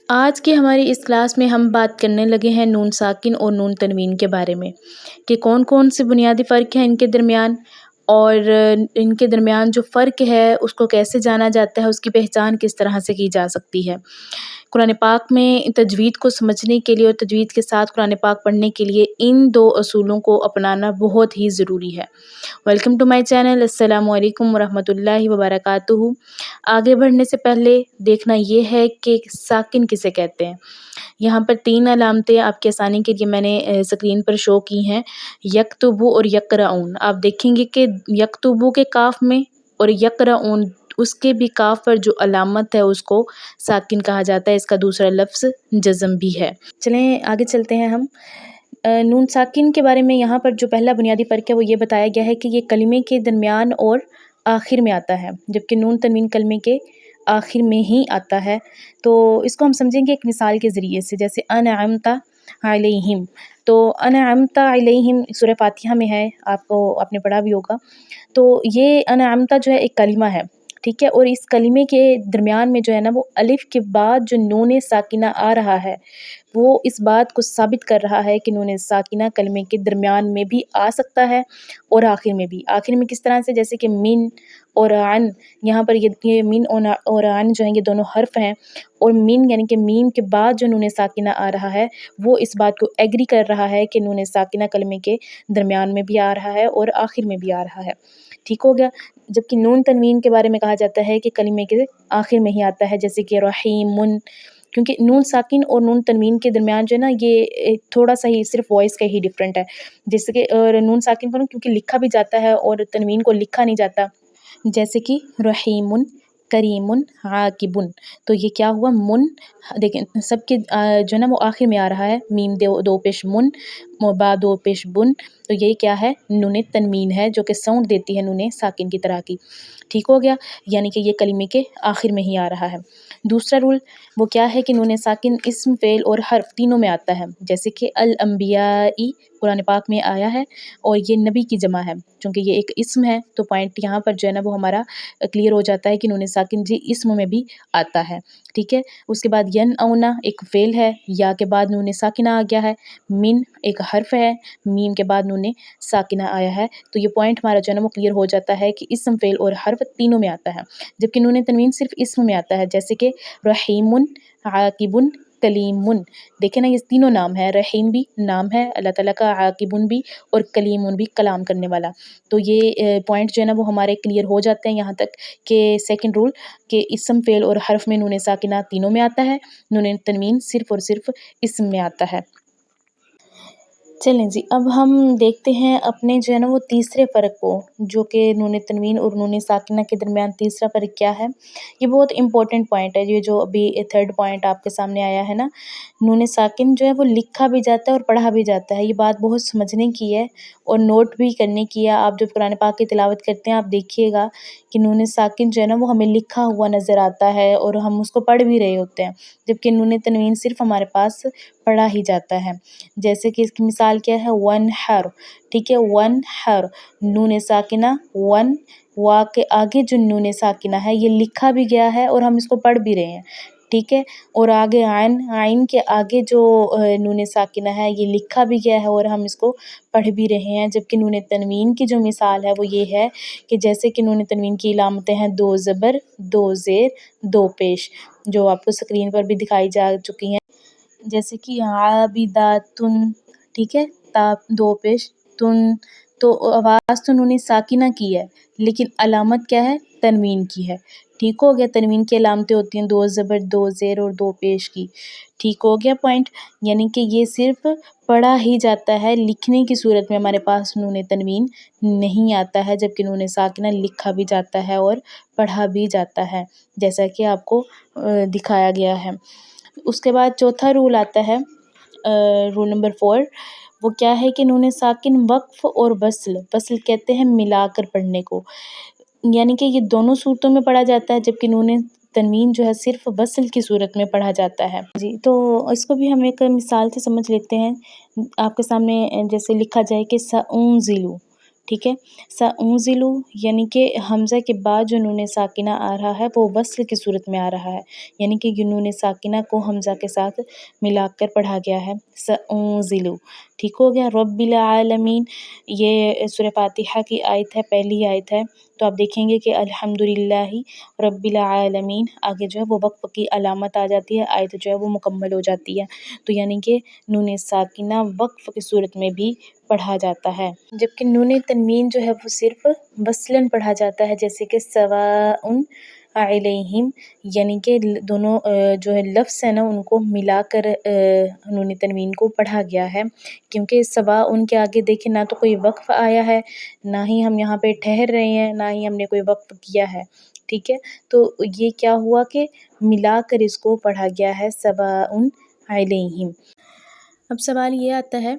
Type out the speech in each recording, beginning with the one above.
آج کی ہماری اس کلاس میں ہم بات کرنے لگے ہیں نون ساکن اور نون تنوین کے بارے میں کہ کون کون سے بنیادی فرق ہیں ان کے درمیان، اور ان کے درمیان جو فرق ہے اس کو کیسے جانا جاتا ہے، اس کی پہچان کس طرح سے کی جا سکتی ہے۔ قرآن پاک میں تجوید کو سمجھنے کے لیے اور تجوید کے ساتھ قرآن پاک پڑھنے کے لیے ان دو اصولوں کو اپنانا بہت ہی ضروری ہے۔ ویلکم ٹو مائی چینل، السلام علیکم ورحمۃ اللہ وبرکاتہ۔ آگے بڑھنے سے پہلے دیکھنا یہ ہے کہ ساکن کسے کہتے ہیں۔ یہاں پر 3 علامتیں آپ کے آسانی کے لیے میں نے اسکرین پر شو کی ہیں، یکتبو اور یقرؤون۔ آپ دیکھیں گے کہ یکتبو کے کاف میں اور یقرؤون اس کے بھی کاف پر جو علامت ہے اس کو ساکن کہا جاتا ہے، اس کا دوسرا لفظ جزم بھی ہے۔ چلیں آگے چلتے ہیں ہم۔ نون ساکن کے بارے میں یہاں پر جو پہلا بنیادی فرق ہے وہ یہ بتایا گیا ہے کہ یہ کلمے کے درمیان اور آخر میں آتا ہے، جبکہ نون تنوین کلمے کے آخر میں ہی آتا ہے۔ تو اس کو ہم سمجھیں گے ایک مثال کے ذریعے سے، جیسے انعمت علیہم۔ تو انعمت علیہم سورہ فاتحہ میں ہے، آپ نے پڑھا بھی ہوگا۔ تو یہ انعمت جو ہے ایک کلمہ ہے، ٹھیک ہے، اور اس کلمے کے درمیان میں جو ہے نا وہ الف کے بعد جو نون ساکنہ آ رہا ہے وہ اس بات کو ثابت کر رہا ہے کہ نون ساکنہ کلمے کے درمیان میں بھی آ سکتا ہے اور آخر میں بھی۔ آخر میں کس طرح سے؟ جیسے کہ من اور عن، یہاں پر یہ من اور عن جو ہیں یہ دونوں حرف ہیں، اور من یعنی کہ میم کے بعد جو نون ساکنہ آ رہا ہے وہ اس بات کو ایگری کر رہا ہے کہ نون ساکنہ کلمے کے درمیان میں بھی آ رہا ہے اور آخر میں بھی آ رہا ہے، ٹھیک ہو گیا۔ جبکہ نون تنوین کے بارے میں کہا جاتا ہے کہ کلمے کے آخر میں ہی آتا ہے، جیسے کہ رحیم، کیونکہ نون ساکن اور نون تنوین کے درمیان جو ہے نا یہ تھوڑا سا ہی صرف وائس کا ہی ڈفرینٹ ہے، جیسے کہ نون ساکن کو کیونکہ لکھا بھی جاتا ہے اور تنوین کو لکھا نہیں جاتا، جیسے کہ رحیم، کریم، عاقب۔ تو یہ کیا ہوا؟ من، دیکھیں سب کے جو ہے نا وہ آخر میں آ رہا ہے، میم دو پیش من، با دو پیش بن، تو یہ کیا ہے؟ نون تنوین ہے جو کہ ساؤنڈ دیتی ہے نون ساکن کی طرح کی، ٹھیک ہو گیا، یعنی کہ یہ کلمے کے آخر میں ہی آ رہا ہے۔ دوسرا رول وہ کیا ہے کہ نون ساکن اسم، فعل اور حرف تینوں میں آتا ہے، جیسے کہ الانبیاء قرآن پاک میں آیا ہے اور یہ نبی کی جمع ہے، چونکہ یہ ایک اسم ہے تو پوائنٹ یہاں پر جو ہے نا وہ ہمارا کلیئر ہو جاتا ہے کہ نون ساکن جی اسم میں بھی آتا ہے، ٹھیک ہے۔ اس کے بعد ینعونا ایک فعل ہے، یا کے بعد نون ساکنہ آ گیا ہے، من ایک حرف ہے، میم کے بعد نون ساکنہ آیا ہے، تو یہ پوائنٹ ہمارا جو ہے نا وہ کلیئر ہو جاتا ہے کہ اسم، فعل اور حرف تینوں میں آتا ہے، جبکہ نون تنوین صرف اسم میں آتا ہے، جیسے کہ رحیم، عاقب، کلیم۔ دیکھیں نا یہ تینوں نام ہے، رحیم بھی نام ہے اللہ تعالیٰ کا، عاقب بھی اور کلیم بھی کلام کرنے والا۔ تو یہ پوائنٹ جو ہے نا وہ ہمارے کلیئر ہو جاتے ہیں یہاں تک کہ سیکنڈ رول کہ اسم، فعل اور حرف میں نون ساکنہ تینوں میں آتا ہے، نون تنوین صرف اور صرف اسم میں آتا ہے۔ چلیں جی، اب ہم دیکھتے ہیں اپنے جو ہے نا وہ تیسرے فرق کو، جو کہ نون تنوین اور نون ساکنہ کے درمیان تیسرا فرق کیا ہے۔ یہ بہت امپورٹنٹ پوائنٹ ہے، یہ جو ابھی تھرڈ پوائنٹ آپ کے سامنے آیا ہے نا، نون ساکن جو ہے وہ لکھا بھی جاتا ہے اور پڑھا بھی جاتا ہے، یہ بات بہت سمجھنے کی ہے اور نوٹ بھی کرنے کی ہے۔ آپ جب قرآن پاک کی تلاوت کرتے ہیں آپ دیکھیے گا کہ نون ساکن جو ہے نا وہ ہمیں لکھا ہوا نظر آتا ہے اور ہم اس کو پڑھ بھی رہے ہوتے ہیں، جبکہ نون تنوین صرف ہمارے پاس پڑھا ہی جاتا ہے۔ جیسے کہ اس کی مثال کیا ہے؟ ون ہر، ٹھیک ہے، ون ہر، نون ساکنہ ون، وا کے آگے جو نون ساکنہ ہے یہ لکھا بھی گیا ہے اور ہم اس کو پڑھ بھی رہے ہیں، ٹھیک ہے، اور آگے عین، عین کے آگے جو نون ساکنہ ہے یہ لکھا بھی گیا ہے اور ہم اس کو پڑھ بھی رہے ہیں، جبکہ نون تنوین کی جو مثال ہے وہ یہ ہے کہ جیسے کہ نون تنوین کی علامتیں ہیں 2 زبر، 2 زیر، 2 پیش، جو آپ کو اسکرین پر بھی دکھائی جا چکی ہیں، جیسے کہ عابداتن، ٹھیک ہے، تا 2 پیش، تن، تو آواز تو نون ساکنہ کی ہے لیکن علامت کیا ہے؟ تنوین کی ہے، ٹھیک ہو گیا۔ تنوین کی علامتیں ہوتی ہیں 2 زبر، 2 زیر اور 2 پیش کی، ٹھیک ہو گیا پوائنٹ، یعنی کہ یہ صرف پڑھا ہی جاتا ہے، لکھنے کی صورت میں ہمارے پاس نون تنوین نہیں آتا ہے، جبکہ نون ساکنہ لکھا بھی جاتا ہے اور پڑھا بھی جاتا ہے، جیسا کہ آپ کو دکھایا گیا ہے۔ اس کے بعد چوتھا رول آتا ہے، رول نمبر 4، وہ کیا ہے کہ نون ساکن وقف اور وصل کہتے ہیں ملا کر پڑھنے کو، یعنی کہ یہ دونوں صورتوں میں پڑھا جاتا ہے، جبکہ نون تنوین جو ہے صرف وصل کی صورت میں پڑھا جاتا ہے جی۔ تو اس کو بھی ہم ایک مثال سے سمجھ لیتے ہیں، آپ کے سامنے جیسے لکھا جائے کہ سأنزل، ٹھیک ہے. سأنزل یعنی کہ حمزہ کے بعد جو نون ساکنہ آ رہا ہے وہ وصل کی صورت میں آ رہا ہے، یعنی کہ یہ نون ساکنہ کو حمزہ کے ساتھ ملا کر پڑھا گیا ہے. سأنزل ٹھیک ہو گیا. رب العالمین یہ سورہ فاتحہ کی آیت ہے، پہلی آیت ہے، تو آپ دیکھیں گے کہ الحمدللہ رب العالمین آگے جو ہے وہ وقف کی علامت آ جاتی ہے، آیت جو ہے وہ مکمل ہو جاتی ہے. تو یعنی کہ نون ساکنہ وقف کی صورت میں بھی پڑھا جاتا ہے، جبکہ نون تنوین جو ہے وہ صرف وصلاً پڑھا جاتا ہے، جیسے کہ سواء علیہم، یعنی کہ دونوں جو ہے لفظ ہے نا ان کو ملا کر نون تنوین کو پڑھا گیا ہے، کیونکہ سواء ان کے آگے دیکھیں نہ تو کوئی وقف آیا ہے، نہ ہی ہم یہاں پہ ٹھہر رہے ہیں، نہ ہی ہم نے کوئی وقف کیا ہے. ٹھیک ہے، تو یہ کیا ہوا کہ ملا کر اس کو پڑھا گیا ہے سواء علیہم. اب سوال یہ آتا ہے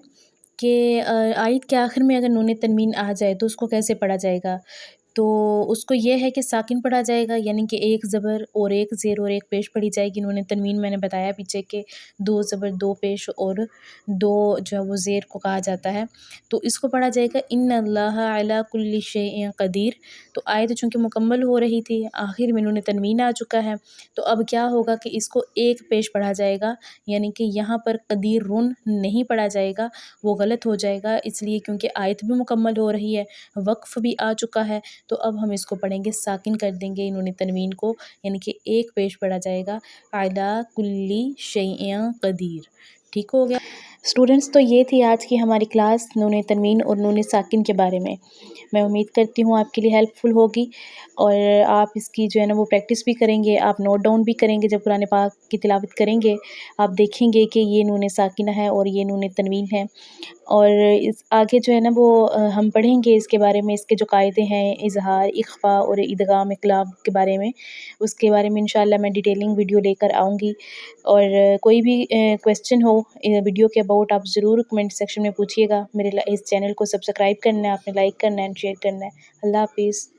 کہ آیت کے آخر میں اگر نون تنوین آ جائے تو اس کو کیسے پڑھا جائے گا؟ تو اس کو یہ ہے کہ ساکن پڑھا جائے گا، یعنی کہ ایک زبر اور ایک زیر اور ایک پیش پڑھی جائے گی. نون تنوین میں نے بتایا پیچھے کہ 2 زبر 2 پیش اور 2 جو ہے وہ زیر کو کہا جاتا ہے. تو اس کو پڑھا جائے گا ان اللہ علی کل شیء قدیر. تو آیت چونکہ مکمل ہو رہی تھی، آخر میں نون تنوین آ چکا ہے، تو اب کیا ہوگا کہ اس کو ایک پیش پڑھا جائے گا، یعنی کہ یہاں پر قدیر رن نہیں پڑھا جائے گا، وہ غلط ہو جائے گا، اس لیے کیونکہ آیت بھی مکمل ہو رہی ہے، وقف بھی آ چکا ہے. تو اب ہم اس کو پڑھیں گے، ساکن کر دیں گے نون تنوین کو، یعنی کہ ایک پیش پڑھا جائے گا علی کل شیء قدیر. ٹھیک ہو گیا اسٹوڈنٹس. تو یہ تھی آج کی ہماری کلاس نون تنوین اور نون ساکن کے بارے میں. میں امید کرتی ہوں آپ کے لیے ہیلپ فل ہوگی، اور آپ اس کی جو ہے نا وہ پریکٹس بھی کریں گے، آپ نوٹ ڈاؤن بھی کریں گے. جب قرآن پاک کی تلاوت کریں گے آپ دیکھیں گے کہ یہ نون ساکنہ ہے اور یہ نون تنوین ہے، اور اس آگے جو ہے نا وہ ہم پڑھیں گے اس کے بارے میں، اس کے جو قاعدے ہیں اظہار، اخفاء اور ادغام اقلاب کے بارے میں، اس کے بارے میں انشاءاللہ میں ڈیٹیلنگ ویڈیو لے کر آؤں گی. اور کوئی بھی کویسچن ہو ویڈیو کے اباؤٹ آپ ضرور کمنٹ سیکشن میں پوچھیے گا. میرے اس چینل کو سبسکرائب کرنا ہے، آپ نے لائک کرنا ہے، شیئر کرنا ہے. اللہ حافظ.